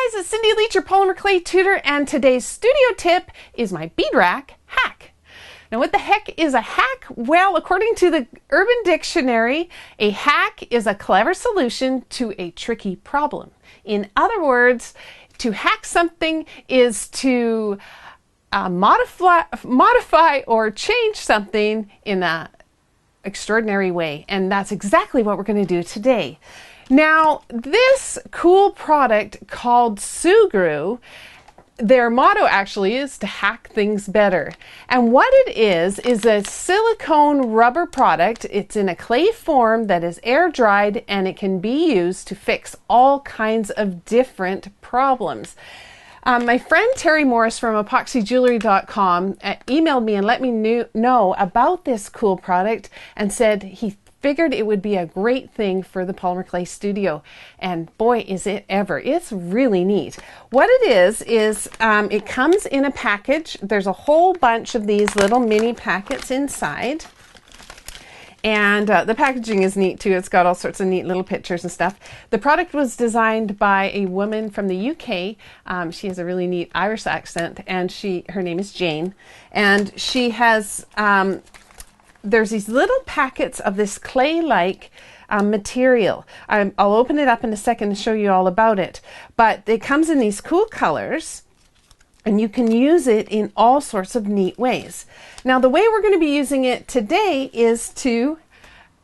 guys, it's Cindy Leach, your polymer clay tutor, and today's studio tip is my bead rack hack. Now what the heck is a hack? Well, according to the Urban Dictionary, a hack is a clever solution to a tricky problem. In other words, to hack something is to modify or change something in an extraordinary way, and that's exactly what we're going to do today. Now, this cool product called Sugru, their motto actually is to hack things better. And what it is a silicone rubber product. It's in a clay form that is air dried, and it can be used to fix all kinds of different problems. My friend Terry Morris from epoxyjewelry.com emailed me and let me know about this cool product and said he figured it would be a great thing for the Polymer Clay Studio. And boy, is it ever. It's really neat. What it is it comes in a package. There's a whole bunch of these little mini packets inside. And the packaging is neat too. It's got all sorts of neat little pictures and stuff. The product was designed by a woman from the UK. She has a really neat Irish accent, and her name is Jane. And she has, there's these little packets of this clay-like material. I'll open it up in a second and show you all about it. But it comes in these cool colors, and you can use it in all sorts of neat ways. Now, the way we're going to be using it today is to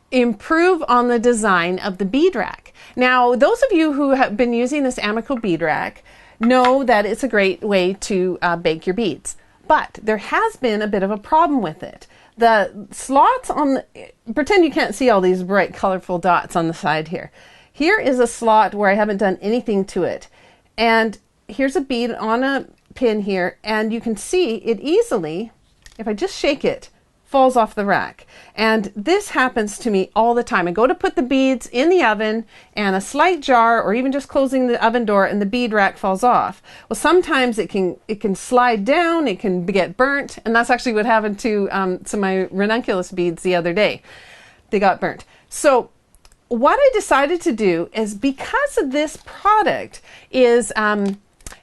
improve on the design of the bead rack. Now, those of you who have been using this Amaco bead rack know that it's a great way to bake your beads. But there has been a bit of a problem with it. The slots pretend you can't see all these bright, colorful dots on the side here. Here is a slot where I haven't done anything to it. And here's a bead on a pin here, and you can see it easily, if I just shake it, falls off the rack. And this happens to me all the time. I go to put the beads in the oven, and a slight jar, or even just closing the oven door, and the bead rack falls off. Well, sometimes it can slide down, it can get burnt, and that's actually what happened to some of my ranunculus beads the other day. They got burnt. So what I decided to do is, because of this product is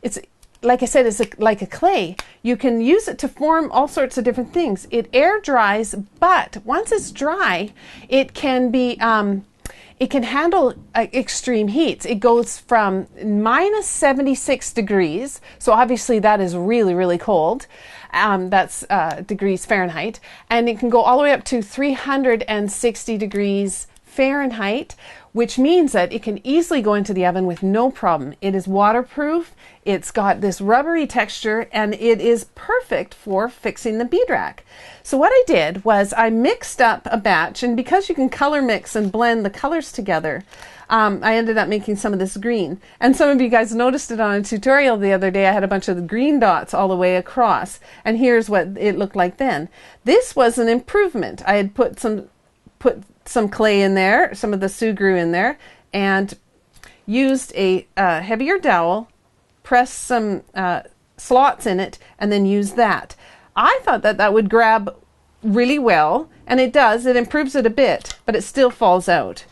it's like I said, it's like a clay. You can use it to form all sorts of different things. It air dries, but once it's dry, it can be it can handle extreme heats. It goes from minus 76 degrees, so obviously that is really, really cold. That's degrees Fahrenheit, and it can go all the way up to 360 degrees Fahrenheit, which means that it can easily go into the oven with no problem. It is waterproof, it's got this rubbery texture, and it is perfect for fixing the bead rack. So what I did was I mixed up a batch, and because you can color mix and blend the colors together, I ended up making some of this green. And some of you guys noticed it on a tutorial the other day. I had a bunch of the green dots all the way across, and here's what it looked like then. This was an improvement. I had put some clay in there, some of the Sugru in there, and used a heavier dowel, pressed some slots in it, and then used that. I thought that would grab really well, and it does. It improves it a bit, but it still falls out.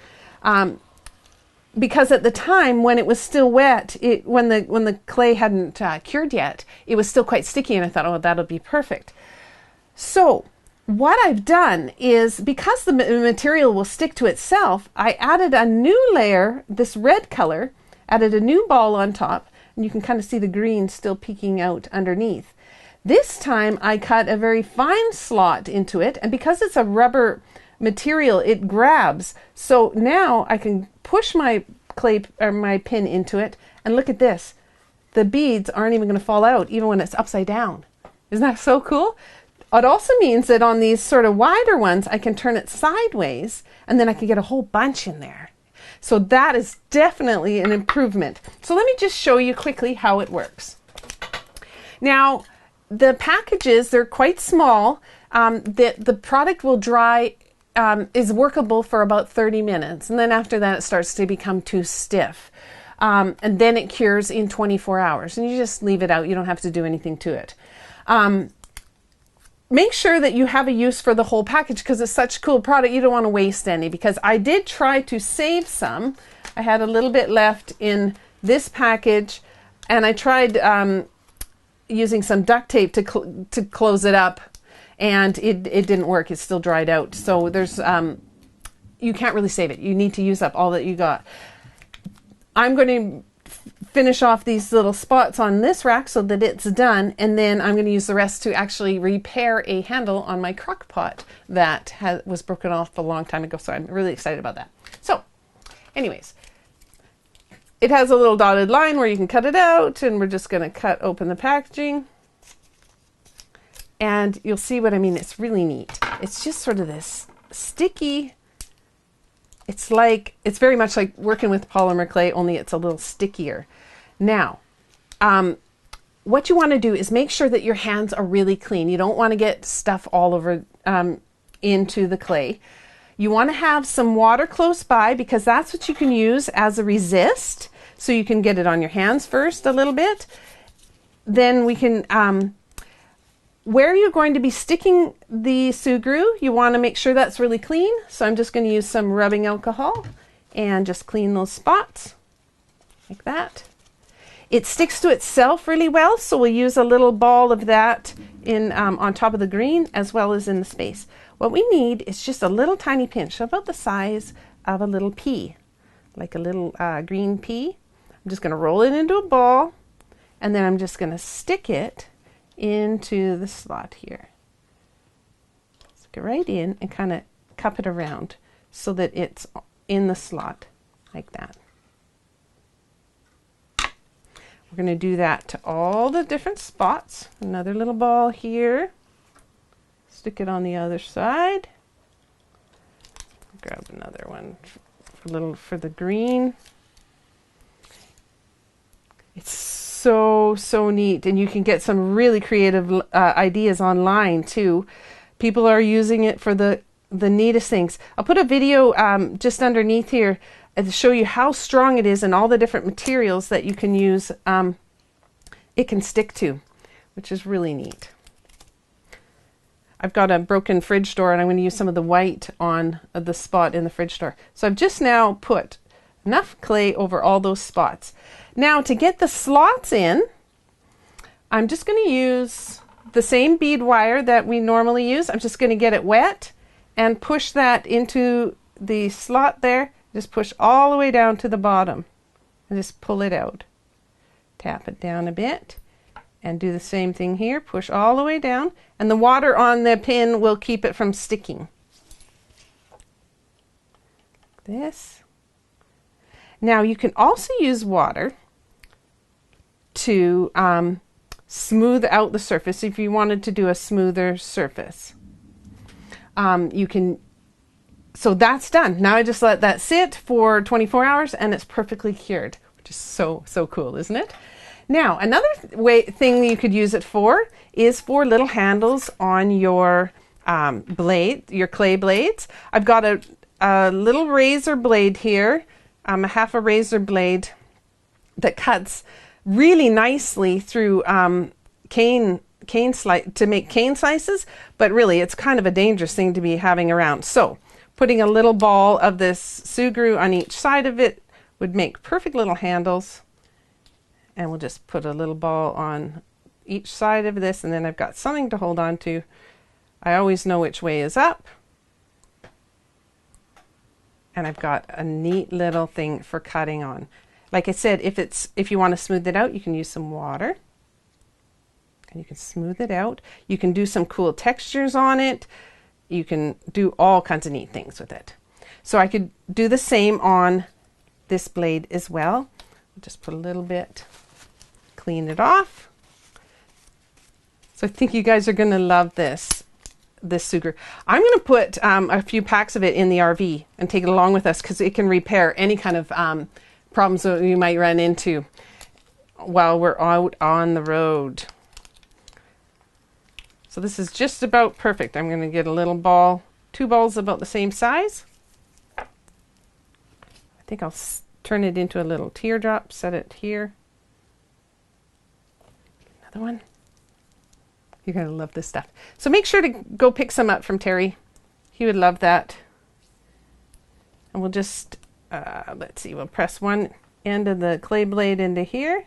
Because at the time, when it was still wet, when the clay hadn't cured yet, it was still quite sticky, and I thought, oh, that'll be perfect. So what I've done is, because the material will stick to itself, I added a new layer, this red color, added a new ball on top, and you can kind of see the green still peeking out underneath. This time I cut a very fine slot into it, and because it's a rubber material, it grabs. So now I can push my clay or my pin into it, and look at this. The beads aren't even going to fall out, even when it's upside down. Isn't that so cool? It also means that on these sort of wider ones, I can turn it sideways, and then I can get a whole bunch in there. So that is definitely an improvement. So let me just show you quickly how it works. Now, the packages, they're quite small. The product will dry, is workable for about 30 minutes. And then after that, it starts to become too stiff. And then it cures in 24 hours. And you just leave it out. You don't have to do anything to it. Make sure that you have a use for the whole package, because it's such a cool product. You don't want to waste any, because I did try to save some. I had a little bit left in this package And I tried using some duct tape to close it up, and it didn't work. It's still dried out. So there's you can't really save it. You need to use up all that you got. I'm going to finish off these little spots on this rack so that it's done, and then I'm going to use the rest to actually repair a handle on my crock pot that was broken off a long time ago. So I'm really excited about that. So anyways, it has a little dotted line where you can cut it out, and we're just going to cut open the packaging, and you'll see what I mean. It's really neat. It's just sort of this sticky. It's very much like working with polymer clay, only it's a little stickier. Now, what you want to do is make sure that your hands are really clean. You don't want to get stuff all over into the clay. You want to have some water close by, because that's what you can use as a resist. So you can get it on your hands first a little bit. Then we can, where you're going to be sticking the Sugru, you want to make sure that's really clean. So I'm just going to use some rubbing alcohol and just clean those spots like that. It sticks to itself really well, so we'll use a little ball of that in on top of the green as well as in the space. What we need is just a little tiny pinch, about the size of a little pea, like a little green pea. I'm just going to roll it into a ball, and then I'm just going to stick it into the slot here. Stick it right in and kind of cup it around so that it's in the slot like that. We're going to do that to all the different spots. Another little ball here. Stick it on the other side. Grab another one for the green. It's so neat, and you can get some really creative ideas online too. People are using it for the neatest things. I'll put a video just underneath here to show you how strong it is and all the different materials that you can use. It can stick to, which is really neat. I've got a broken fridge door, and I'm going to use some of the white on the spot in the fridge door. So I've just now put enough clay over all those spots. Now to get the slots in, I'm just going to use the same bead wire that we normally use. I'm just going to get it wet and push that into the slot there. Just push all the way down to the bottom and just pull it out. Tap it down a bit and do the same thing here. Push all the way down, and the water on the pin will keep it from sticking. Like this. Now you can also use water to smooth out the surface if you wanted to do a smoother surface. You can. So that's done. Now I just let that sit for 24 hours and it's perfectly cured, which is so cool, isn't it? Now, another thing you could use it for is for little handles on your your clay blades. I've got a little razor blade here, a half a razor blade that cuts really nicely through cane to make cane slices, but really it's kind of a dangerous thing to be having around. So putting a little ball of this Sugru on each side of it would make perfect little handles. And we'll just put a little ball on each side of this, and then I've got something to hold on to. I always know which way is up. And I've got a neat little thing for cutting on. Like I said, if you want to smooth it out, you can use some water. And you can smooth it out. You can do some cool textures on it. You can do all kinds of neat things with it. So I could do the same on this blade as well. Just put a little bit, clean it off. So I think you guys are going to love this Sugru. I'm going to put a few packs of it in the RV and take it along with us, because it can repair any kind of problems that you might run into while we're out on the road. So this is just about perfect. I'm going to get a little ball, 2 balls about the same size. I think I'll turn it into a little teardrop, set it here. Another one. You're going to love this stuff. So make sure to go pick some up from Terry. He would love that. And we'll just, let's see, we'll press one end of the clay blade into here.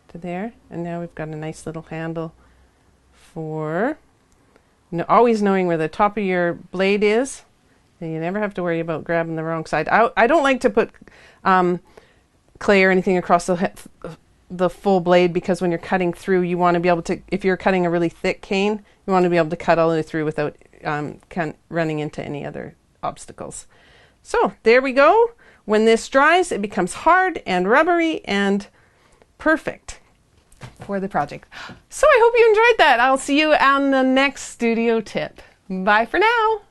to there. And now we've got a nice little handle for always knowing where the top of your blade is. And you never have to worry about grabbing the wrong side. I don't like to put clay or anything across the full blade, because when you're cutting through, you want to be able to, if you're cutting a really thick cane, you want to be able to cut all the way through without running into any other obstacles. So there we go. When this dries, it becomes hard and rubbery and perfect for the project. So I hope you enjoyed that. I'll see you on the next studio tip. Bye for now.